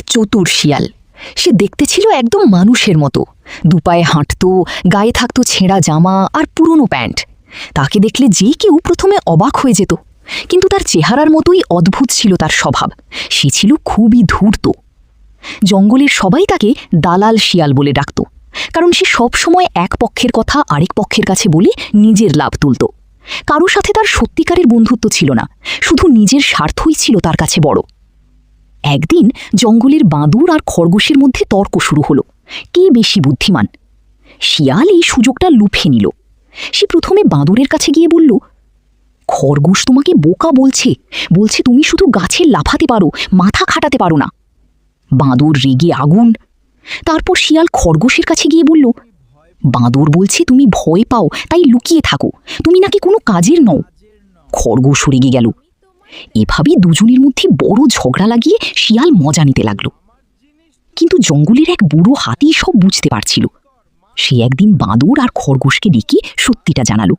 চতুর শিয়াল। সে দেখতে ছিল একদম মানুষের মতো, দুপায়ে হাঁটত, গায়ে থাকত ছেঁড়া জামা আর পুরনো প্যান্ট। তাকে দেখলে যে কেউ প্রথমে অবাক হয়ে যেত, কিন্তু তার চেহারার মতোই অদ্ভুত ছিল তার স্বভাব। সে ছিল খুবই ধূর্ত। জঙ্গলের সবাই তাকে দালাল শিয়াল বলে ডাকত, কারণ সে সব সময় এক পক্ষের কথা আরেক পক্ষের কাছে বলে নিজের লাভ তুলত। কারো সাথে তার সত্যিকারের বন্ধুত্ব ছিল না, শুধু নিজের স্বার্থই ছিল তার কাছে বড়। একদিন জঙ্গলের বাঁদর আর খরগোশের মধ্যে তর্ক শুরু হলো, কে বেশি বুদ্ধিমান। শিয়াল এই সুযোগটা লুফে নিল। সে প্রথমে বাঁদরের কাছে গিয়ে বলল, খরগোশ তোমাকে বোকা বলছে, তুমি শুধু গাছে লাফাতে পারো, মাথা খাটাতে পারো না। বাঁদর রেগে আগুন। তারপর শিয়াল খরগোশের কাছে গিয়ে বলল, বাঁদর বলছে তুমি ভয় পাও, তাই লুকিয়ে থাকো, তুমি নাকি কোনো কাজের নও। খরগোশ রেগে গেল। এভাবেই দুজনের মধ্যে বড় ঝগড়া লাগিয়ে শিয়াল মজা নিতে লাগল। কিন্তু জঙ্গলের এক বুড়ো হাতি সব বুঝতে পারছিল। সে একদিন বাঁদর আর খরগোশকে ডেকে সত্যিটা জানালো।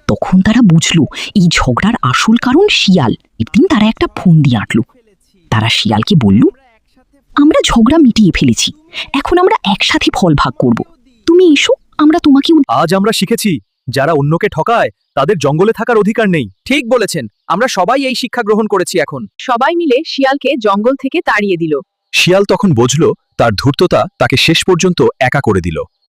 তখন তারা বুঝল এই ঝগড়ার আসল কারণ শিয়াল। একদিন তারা একটা ফন্দি আঁটল। তারা শিয়ালকে বলল, আমরা ঝগড়া মিটিয়ে ফেলেছি, এখন আমরা একসাথে ফল ভাগ করব। তুমি এসো, আমরা তোমাকে। আজ আমরা শিখেছি, যারা অন্যকে ঠকায় তাদের জঙ্গলে থাকার অধিকার নেই। ঠিক বলেছেন, আমরা সবাই এই শিক্ষা গ্রহণ করেছি। এখন সবাই মিলে শিয়ালকে জঙ্গল থেকে তাড়িয়ে দিল। শিয়াল তখন বুঝল তার ধূর্ততা তাকে শেষ পর্যন্ত একা করে দিল।